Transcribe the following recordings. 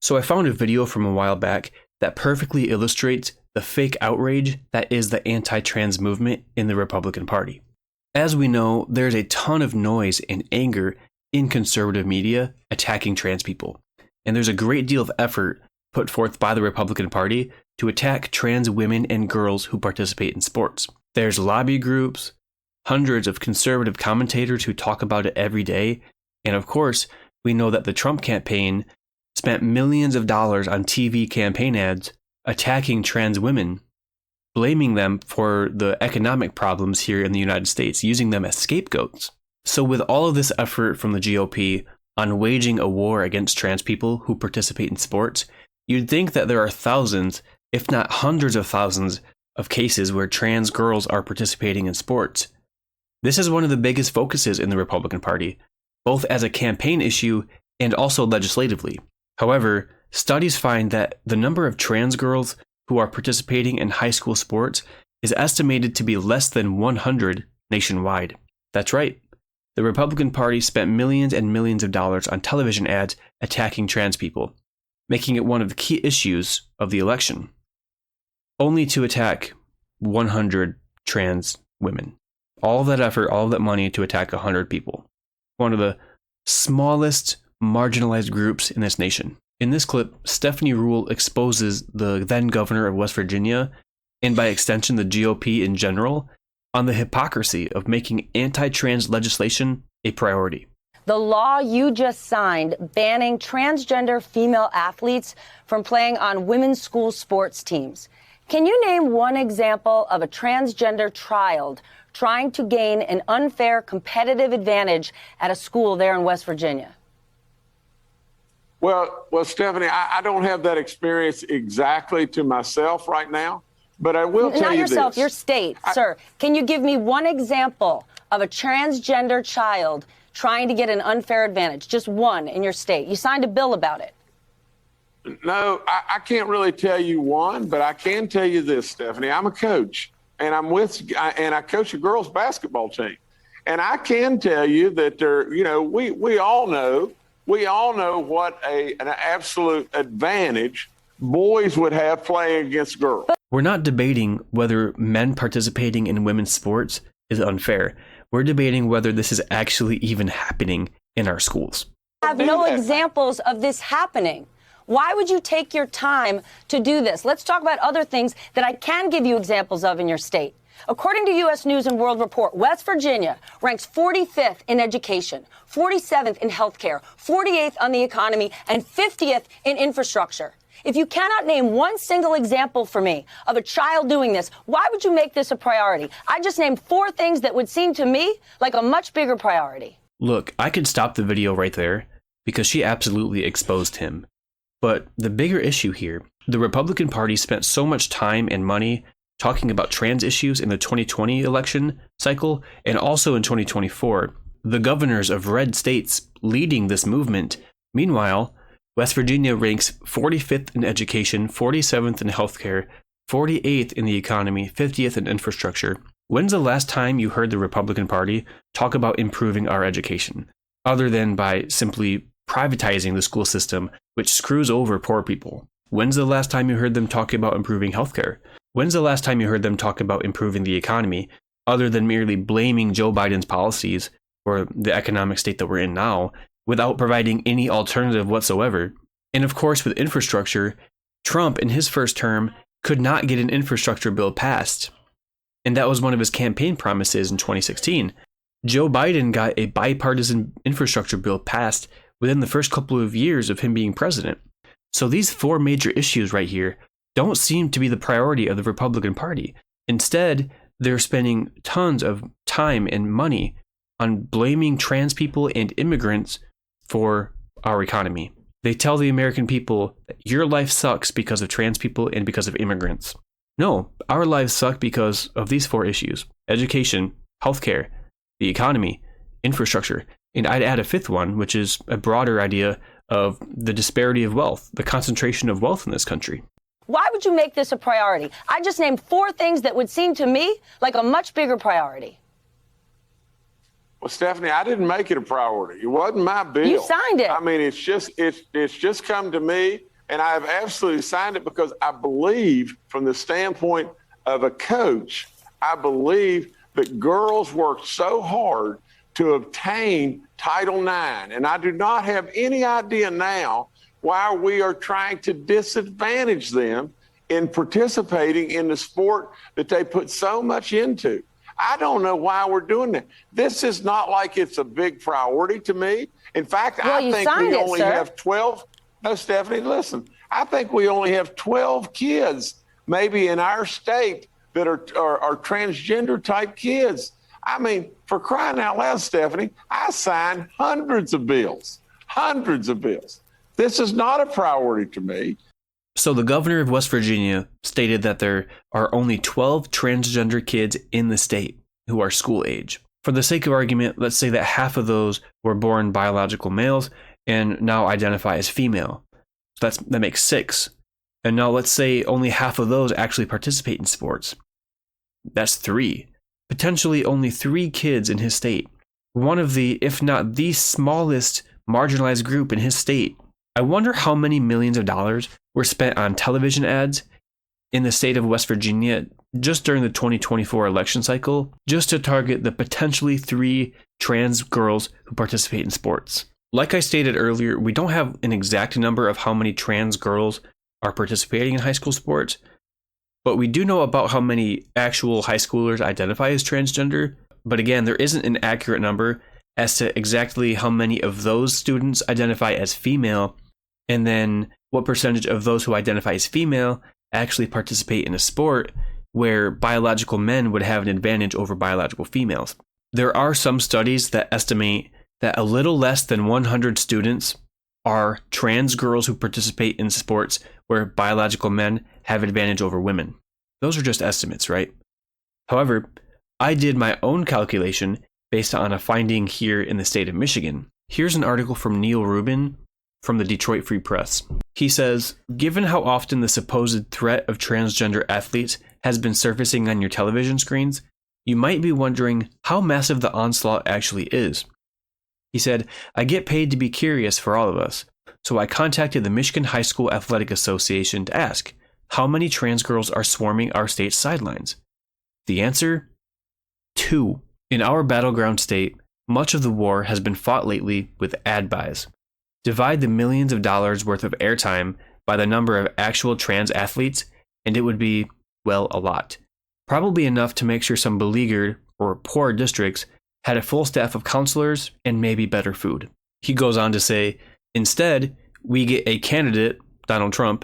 So I found a video from a while back that perfectly illustrates the fake outrage that is the anti-trans movement in the Republican Party. As we know, there's a ton of noise and anger in conservative media attacking trans people. And there's a great deal of effort put forth by the Republican Party to attack trans women and girls who participate in sports. There's lobby groups, hundreds of conservative commentators who talk about it every day, and of course, we know that the Trump campaign spent millions of dollars on TV campaign ads attacking trans women, blaming them for the economic problems here in the United States, using them as scapegoats. So with all of this effort from the GOP on waging a war against trans people who participate in sports, you'd think that there are thousands, if not hundreds of thousands, of cases where trans girls are participating in sports. This is one of the biggest focuses in the Republican Party, both as a campaign issue and also legislatively. However, studies find that the number of trans girls who are participating in high school sports is estimated to be less than 100 nationwide. That's right. The Republican Party spent millions and millions of dollars on television ads attacking trans people, making it one of the key issues of the election, only to attack 100 trans women. All of that effort, all of that money to attack 100 people. One of the smallest marginalized groups in this nation. In this clip, Stephanie Ruhle exposes the then governor of West Virginia, and by extension the GOP in general, on the hypocrisy of making anti-trans legislation a priority. The law you just signed banning transgender female athletes from playing on women's school sports teams. Can you name one example of a transgender child trying to gain an unfair competitive advantage at a school there in West Virginia? Well, Stephanie, I don't have that experience exactly to myself right now, but I will tell you this. Not yourself, your state, sir. Can you give me one example of a transgender child trying to get an unfair advantage? Just one in your state. You signed a bill about it. No, I can't really tell you one, but I can tell you this, Stephanie. I'm a coach, and I coach a girls' basketball team. And I can tell you that we all know what an absolute advantage boys would have playing against girls. We're not debating whether men participating in women's sports is unfair. We're debating whether this is actually even happening in our schools. I have no examples of this happening. Why would you take your time to do this? Let's talk about other things that I can give you examples of in your state. According to U.S. News and World Report, West Virginia ranks 45th in education, 47th in healthcare, 48th on the economy, and 50th in infrastructure. If you cannot name one single example for me of a child doing this, why would you make this a priority? I just named 4 things that would seem to me like a much bigger priority. Look, I could stop the video right there because she absolutely exposed him. But the bigger issue here, the Republican Party spent so much time and money talking about trans issues in the 2020 election cycle and also in 2024. The governors of red states leading this movement. Meanwhile, West Virginia ranks 45th in education, 47th in healthcare, 48th in the economy, 50th in infrastructure. When's the last time you heard the Republican Party talk about improving our education, other than by simply privatizing the school system, which screws over poor people? When's the last time you heard them talk about improving healthcare? When's the last time you heard them talk about improving the economy, other than merely blaming Joe Biden's policies for the economic state that we're in now, without providing any alternative whatsoever? And of course, with infrastructure, Trump in his first term could not get an infrastructure bill passed. And that was one of his campaign promises in 2016. Joe Biden got a bipartisan infrastructure bill passed within the first couple of years of him being president. So these 4 major issues right here don't seem to be the priority of the Republican Party. Instead, they're spending tons of time and money on blaming trans people and immigrants for our economy. They tell the American people that your life sucks because of trans people and because of immigrants. No, our lives suck because of these 4 issues: education, healthcare, the economy, infrastructure, and I'd add a 5th one, which is a broader idea of the disparity of wealth, the concentration of wealth in this country. Why would you make this a priority? I just named 4 things that would seem to me like a much bigger priority. Well, Stephanie, I didn't make it a priority. It wasn't my bill. You signed it. I mean, it's just come to me And I have absolutely signed it because I believe, from the standpoint of a coach, I believe that girls work so hard to obtain Title IX. And I do not have any idea now why we are trying to disadvantage them in participating in the sport that they put so much into. I don't know why we're doing that. This is not like it's a big priority to me. In fact, I think we only have 12. No, Stephanie, listen. I think we only have 12 kids, maybe in our state, that are transgender type kids. I mean, for crying out loud, Stephanie, I signed hundreds of bills. This is not a priority to me. So the governor of West Virginia stated that there are only 12 transgender kids in the state who are school age. For the sake of argument, let's say that half of those were born biological males and now identify as female. So that makes 6. And now let's say only half of those actually participate in sports. That's 3. Potentially only 3 kids in his state. One of the, if not the smallest marginalized group in his state. I wonder how many millions of dollars were spent on television ads in the state of West Virginia just during the 2024 election cycle, just to target the potentially 3 trans girls who participate in sports. Like I stated earlier, we don't have an exact number of how many trans girls are participating in high school sports, but we do know about how many actual high schoolers identify as transgender. But again, there isn't an accurate number as to exactly how many of those students identify as female, and then what percentage of those who identify as female actually participate in a sport where biological men would have an advantage over biological females. There are some studies that estimate that a little less than 100 students are trans girls who participate in sports where biological men have advantage over women. Those are just estimates, right? However, I did my own calculation based on a finding here in the state of Michigan. Here's an article from Neil Rubin from the Detroit Free Press. He says, given how often the supposed threat of transgender athletes has been surfacing on your television screens, you might be wondering how massive the onslaught actually is. He said, I get paid to be curious for all of us, so I contacted the Michigan High School Athletic Association to ask, how many trans girls are swarming our state's sidelines? The answer? 2. In our battleground state, much of the war has been fought lately with ad buys. Divide the millions of dollars worth of airtime by the number of actual trans athletes, and it would be, well, a lot. Probably enough to make sure some beleaguered or poor districts had a full staff of counselors and maybe better food. He goes on to say, instead, we get a candidate, Donald Trump,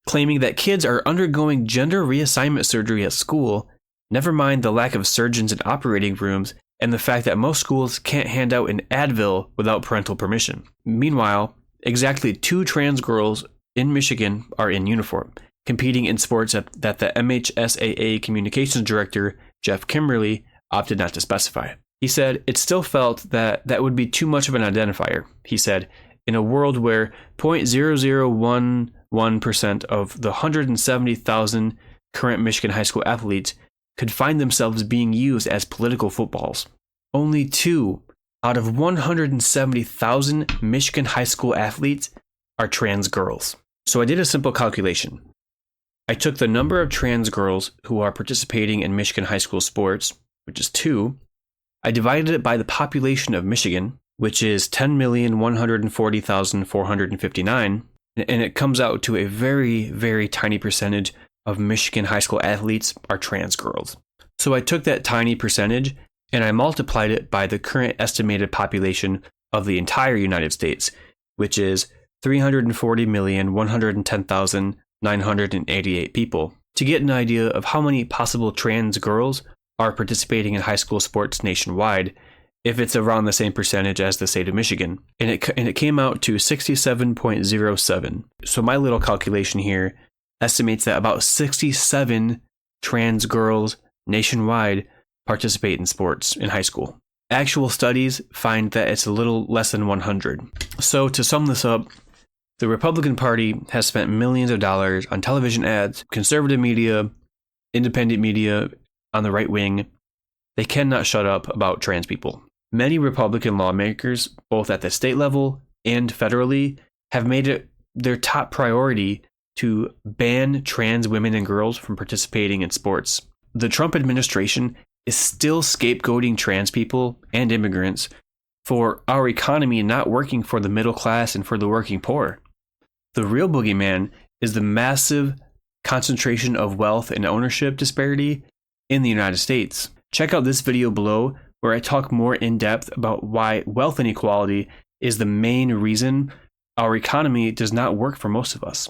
claiming that kids are undergoing gender reassignment surgery at school, never mind the lack of surgeons in operating rooms and the fact that most schools can't hand out an Advil without parental permission. Meanwhile, exactly 2 trans girls in Michigan are in uniform, competing in sports that the MHSAA communications director, Jeff Kimberly, opted not to specify. He said, it still felt that would be too much of an identifier. He said, in a world where 0.0011% of the 170,000 current Michigan high school athletes could find themselves being used as political footballs. Only 2 out of 170,000 Michigan high school athletes are trans girls. So I did a simple calculation. I took the number of trans girls who are participating in Michigan high school sports, which is 2. I divided it by the population of Michigan, which is 10,140,459, and it comes out to a very, very tiny percentage of Michigan high school athletes are trans girls. So I took that tiny percentage and I multiplied it by the current estimated population of the entire United States, which is 340,110,988 people, to get an idea of how many possible trans girls are participating in high school sports nationwide, if it's around the same percentage as the state of Michigan. And it came out to 67.07. So my little calculation here estimates that about 67 trans girls nationwide participate in sports in high school. Actual studies find that it's a little less than 100. So to sum this up, the Republican Party has spent millions of dollars on television ads, conservative media, independent media on the right wing. They cannot shut up about trans people. Many Republican lawmakers, both at the state level and federally, have made it their top priority to ban trans women and girls from participating in sports. The Trump administration is still scapegoating trans people and immigrants for our economy not working for the middle class and for the working poor. The real boogeyman is the massive concentration of wealth and ownership disparity in the United States. Check out this video below where I talk more in depth about why wealth inequality is the main reason our economy does not work for most of us.